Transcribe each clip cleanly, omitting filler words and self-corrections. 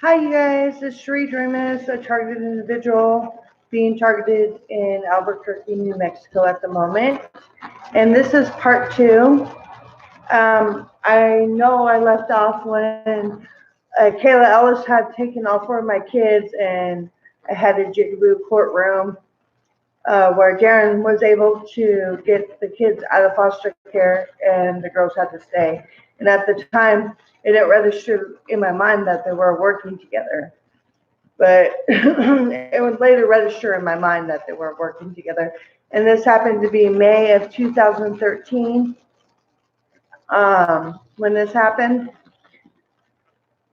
Hi, you guys. This is Sheree Dreamus, a targeted individual being targeted in Albuquerque, New Mexico at the moment. And this is part two. I know I left off when Kayla Ellis had taken all four of my kids, and I had a jigaboo courtroom where Darren was able to get the kids out of foster care and the girls had to stay. And at the time, it didn't register in my mind that they were working together. But it would later register in my mind that they were working together. And this happened to be May of 2013 when this happened.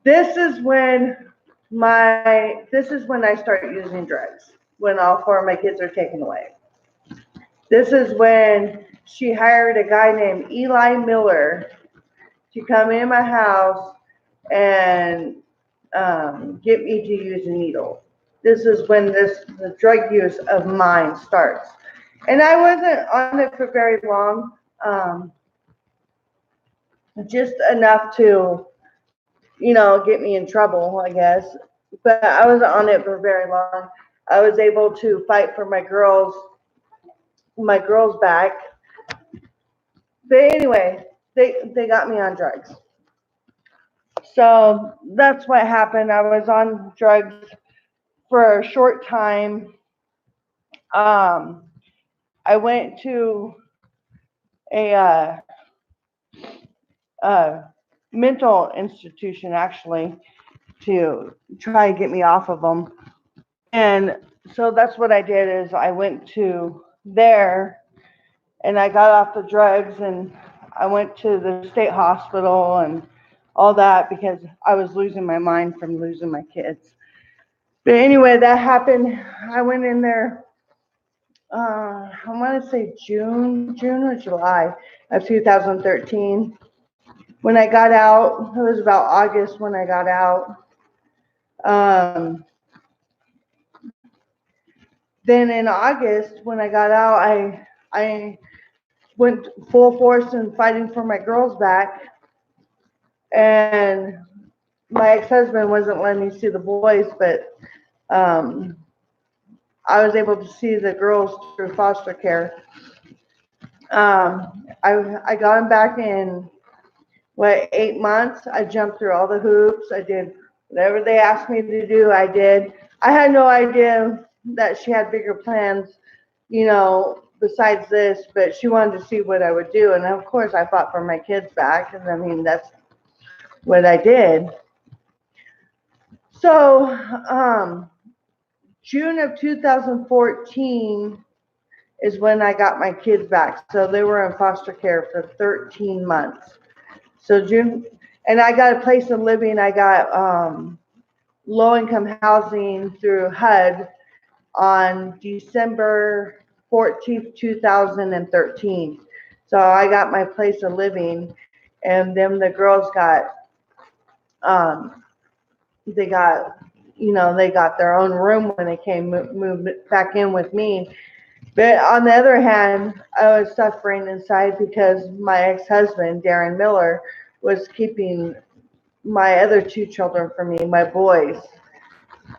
This is when I start using drugs, when all four of my kids are taken away. This is when she hired a guy named Eli Miller to come in my house and get me to use a needle. This is when the drug use of mine starts. And I wasn't on it for very long, just enough to, get me in trouble, I guess. But I wasn't on it for very long. I was able to fight for my girls back. But anyway, they got me on drugs. So that's what happened. I was on drugs for a short time. Um, I went to a uh, mental institution actually to try and get me off of them. And so that's what I did is I went to there and I got off the drugs and I went to the state hospital and all that because I was losing my mind from losing my kids. But anyway, that happened. I went in there, I want to say June or July of 2013. When I got out, it was about August when I got out. Um, then in August, when I got out, I went full force in fighting for my girls back, and my ex-husband wasn't letting me see the boys, but um, I was able to see the girls through foster care. I got them back in 8 months. I jumped through all the hoops. I did whatever they asked me to do. I did. I had no idea that she had bigger plans, besides this, but she wanted to see what I would do. And of course, I fought for my kids back. And I mean, that's what I did. So, June of 2014 is when I got my kids back. So they were in foster care for 13 months. So June, and I got a place of living. I got low-income housing through HUD on December 14th, 2013. So I got my place of living, and then the girls um, they got, they got their own room when they moved back in with me. But on the other hand, I was suffering inside because my ex-husband, Darren Miller, was keeping my other two children from me, my boys.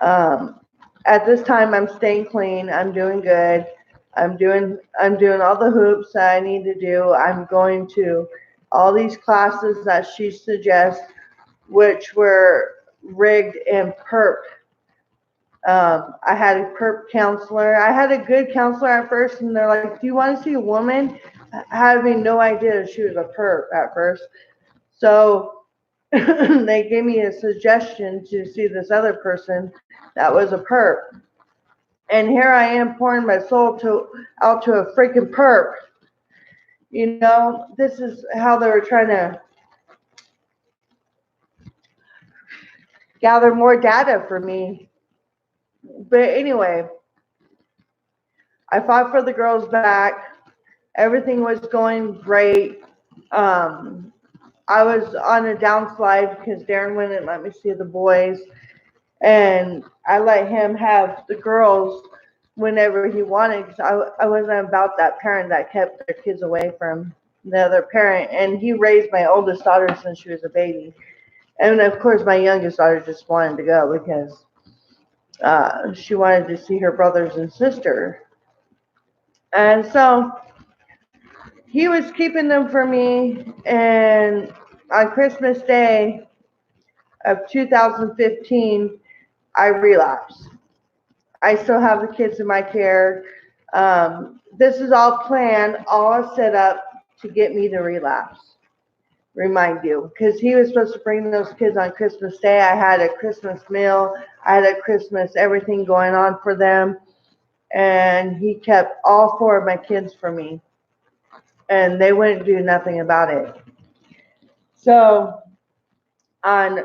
At this time, I'm staying clean. I'm doing good. I'm doing all the hoops that I need to do. I'm going to all these classes that she suggests, which were rigged and perp. I had a perp counselor. I had a good counselor at first, and they're like, "Do you want to see a woman?" Having no idea she was a perp at first. So they gave me a suggestion to see this other person that was a perp. And here I am pouring my soul out to a freaking perp. This is how they were trying to gather more data for me. But anyway, I fought for the girls back. Everything was going great. Um, I was on a downslide because Darren wouldn't let me see the boys. And I let him have the girls whenever he wanted because I wasn't about that parent that kept their kids away from the other parent. And he raised my oldest daughter since she was a baby. And of course, my youngest daughter just wanted to go because she wanted to see her brothers and sister. And so he was keeping them for me. And on Christmas Day of 2015, I relapsed. I still have the kids in my care. This is all planned, all set up to get me to relapse. Remind you, because he was supposed to bring those kids on Christmas Day. I had a Christmas meal, I had a Christmas everything going on for them, and he kept all four of my kids from me, and they wouldn't do nothing about it. So on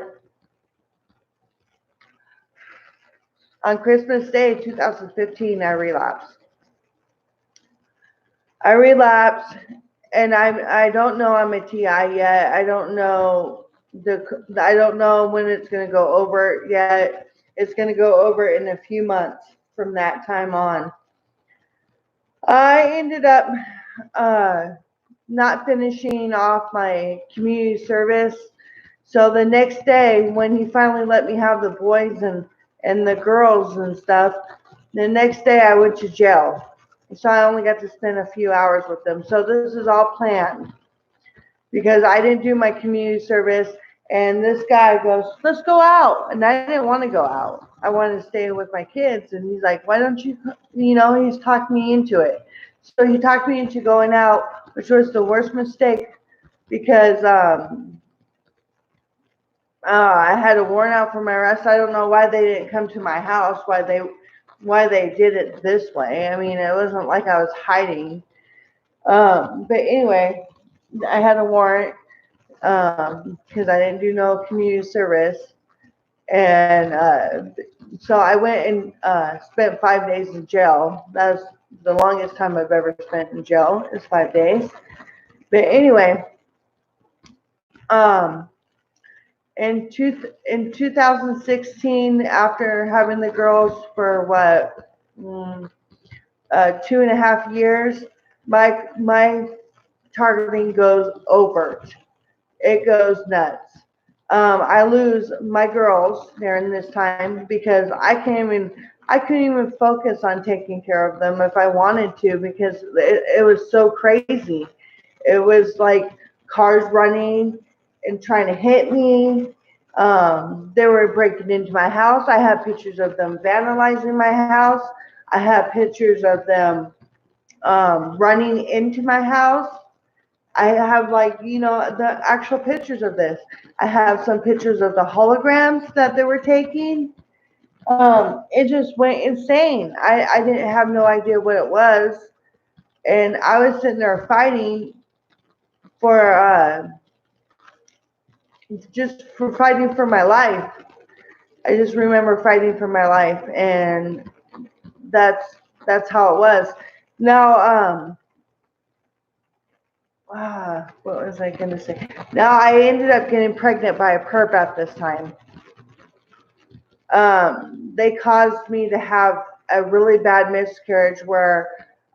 on Christmas Day 2015, I relapsed, and I don't know I'm a TI yet. I don't know when it's going to go over yet. It's going to go over in a few months from that time on. I ended up not finishing off my community service. So the next day, when he finally let me have the boys and the girls and stuff, the next day I went to jail. So I only got to spend a few hours with them. So this is all planned because I didn't do my community service. And this guy goes, let's go out. And I didn't want to go out. I wanted to stay with my kids. And he's like, why don't you, he's talked me into it. So he talked me into going out, which was the worst mistake because I had a warrant out for my arrest. I don't know why they didn't come to my house, why they did it this way. I mean, it wasn't like I was hiding. But anyway, I had a warrant because I didn't do no community service. And so I went and spent 5 days in jail. That was the longest time I've ever spent in jail, is 5 days. But anyway, in 2016, after having the girls for 2.5 years, my targeting goes overt. It goes nuts. I lose my girls during this time because I couldn't even focus on taking care of them if I wanted to because it was so crazy. It was like cars running and trying to hit me. They were breaking into my house. I have pictures of them vandalizing my house. I have pictures of them running into my house. I have the actual pictures of this. I have some pictures of the holograms that they were taking. It just went insane. I didn't have no idea what it was. And I was sitting there fighting for fighting for my life. I just remember fighting for my life, and that's how it was. Now, what was I gonna say? Now I ended up getting pregnant by a perp at this time. They caused me to have a really bad miscarriage where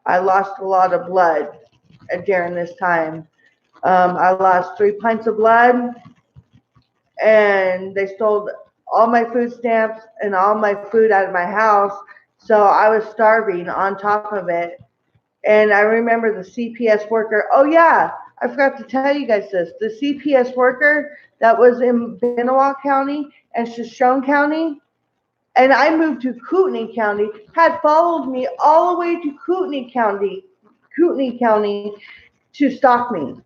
I lost a lot of blood during this time. I lost 3 pints of blood, and they stole all my food stamps and all my food out of my house. So I was starving on top of it. And I remember the CPS worker. Oh yeah, I forgot to tell you guys this. The CPS worker that was in Benoit County and Shoshone County, and I moved to Kootenai County, had followed me all the way to Kootenai County to stalk me.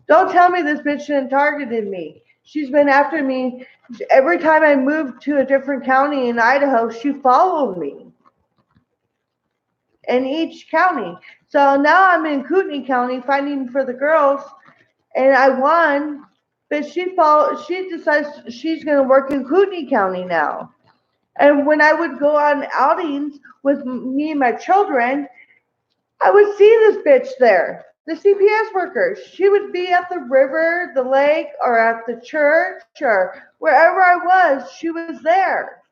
Don't tell me this bitch didn't targeted me. She's been after me every time I moved to a different county in Idaho. She followed me in each county. So now I'm in Kootenai County fighting for the girls, and I won. But she decides she's going to work in Kootenai County now. And when I would go on outings with me and my children, I would see this bitch there, the CPS worker. She would be at the river, the lake, or at the church, or wherever I was, she was there.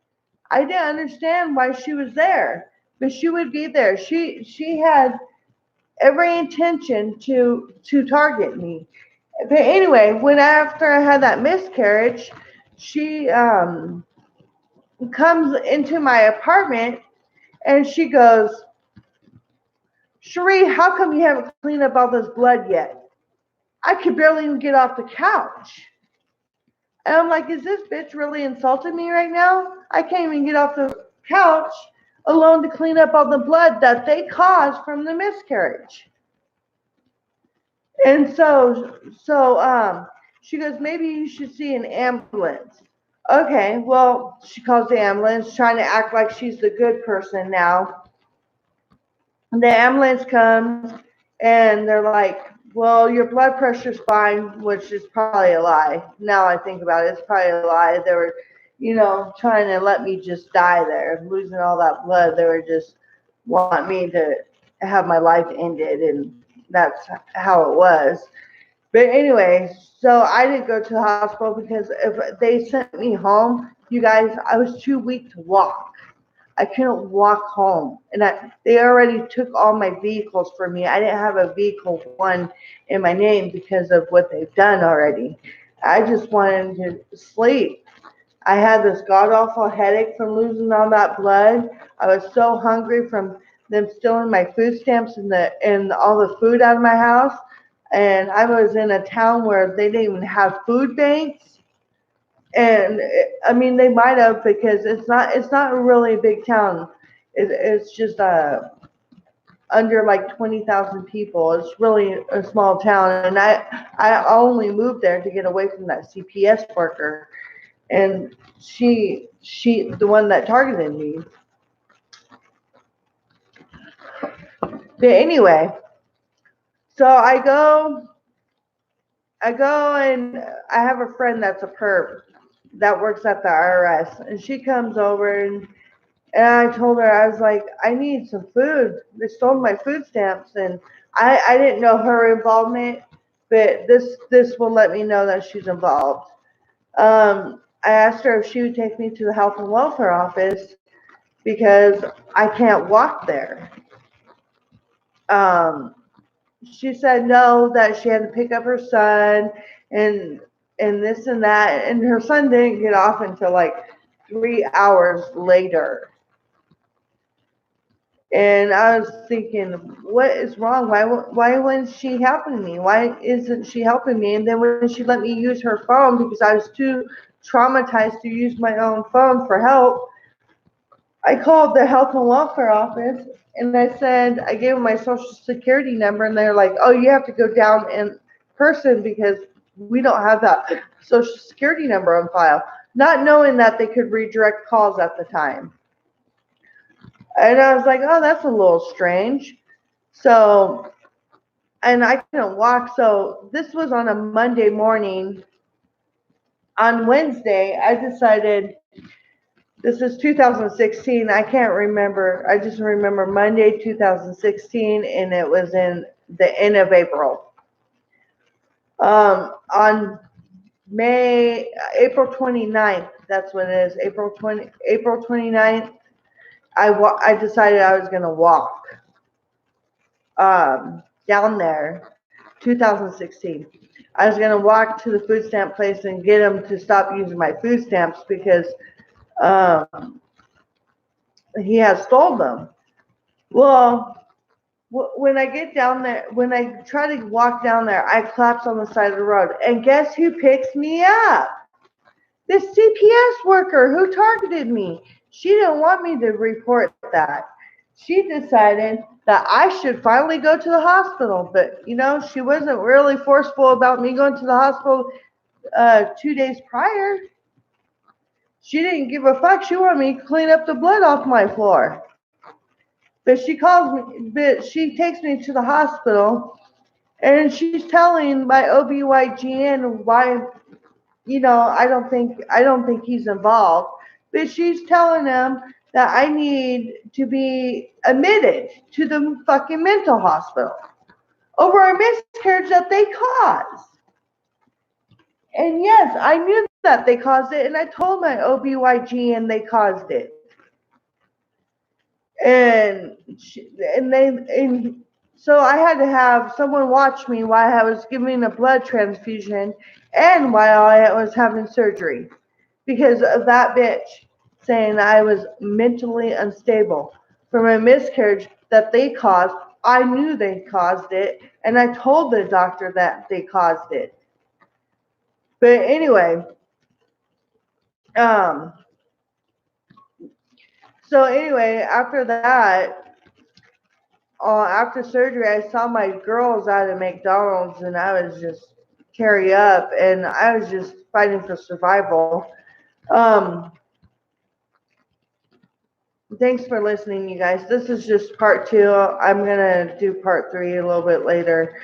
I didn't understand why she was there, but she would be there. She had every intention to target me. But anyway, after I had that miscarriage, she comes into my apartment and she goes, Cherie, how come you haven't cleaned up all this blood yet? I could barely even get off the couch. And I'm like, is this bitch really insulting me right now? I can't even get off the couch alone to clean up all the blood that they caused from the miscarriage. And so she goes, maybe you should see an ambulance. Okay, well, she calls the ambulance, trying to act like she's the good person now. The ambulance comes and they're like, well, your blood pressure's fine, which is probably a lie. Now I think about it, it's probably a lie. They were, trying to let me just die there, losing all that blood. They were just want me to have my life ended, and that's how it was. But anyway, so I didn't go to the hospital because if they sent me home, you guys, I was too weak to walk. I couldn't walk home, and they already took all my vehicles from me. I didn't have a vehicle one in my name because of what they've done already. I just wanted to sleep. I had this god awful headache from losing all that blood. I was so hungry from them stealing my food stamps and all the food out of my house. And I was in a town where they didn't even have food banks. And I mean, they might have, because it's not really a big town. It's just under like 20,000 people. It's really a small town, and I only moved there to get away from that CPS worker, and she the one that targeted me. But anyway, so I go and I have a friend that's a perp that works at the IRS, and she comes over and I told her, I was like, I need some food. They stole my food stamps, and I didn't know her involvement, but this will let me know that she's involved. I asked her if she would take me to the health and welfare office because I can't walk there. She said no, that she had to pick up her son and this and that, and her son didn't get off until like 3 hours later. And I was thinking, what is wrong? Why wasn't she helping me? Why isn't she helping me? And then when she let me use her phone, because I was too traumatized to use my own phone for help, I called the health and welfare office and I gave them my social security number, and they're like, oh, you have to go down in person because we don't have that social security number on file, not knowing that they could redirect calls at the time. And I was like, oh, that's a little strange. So, and I couldn't walk. So this was on a Monday morning. On Wednesday, I decided, this is 2016. I can't remember. I just remember Monday 2016, and it was in the end of April. On April 29th, that's when it is, April 29th, I decided I was going to walk down there, 2016. I was going to walk to the food stamp place and get them to stop using my food stamps because he has stole them. Well, when I get down there, when I try to walk down there, I collapse on the side of the road. And guess who picks me up? The CPS worker who targeted me. She didn't want me to report that. She decided that I should finally go to the hospital. But, she wasn't really forceful about me going to the hospital 2 days prior. She didn't give a fuck. She wanted me to clean up the blood off my floor. But she takes me to the hospital, and she's telling my OBGYN why, I don't think he's involved. But she's telling him that I need to be admitted to the fucking mental hospital over a miscarriage that they caused. And yes, I knew that they caused it, and I told my OBGYN they caused it. And so I had to have someone watch me while I was giving a blood transfusion and while I was having surgery. because of that bitch saying I was mentally unstable from a miscarriage that they caused. I knew they caused it, and I told the doctor that they caused it. But anyway, so anyway, after that, after surgery, I saw my girls out at McDonald's, and I was just teary up, and I was just fighting for survival. Thanks for listening, you guys. This is just part 2. I'm gonna do part 3 a little bit later.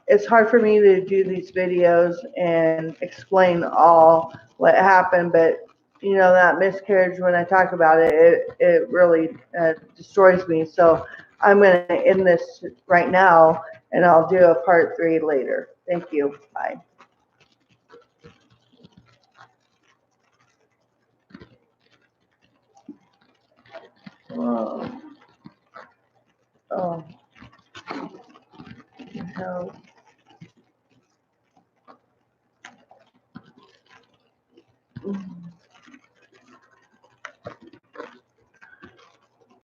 It's hard for me to do these videos and explain all what happened, but you know, that miscarriage, when I talk about it, it really destroys me. So I'm gonna end this right now, and I'll do a part 3 later. Thank you. Bye. Oh, oh, no.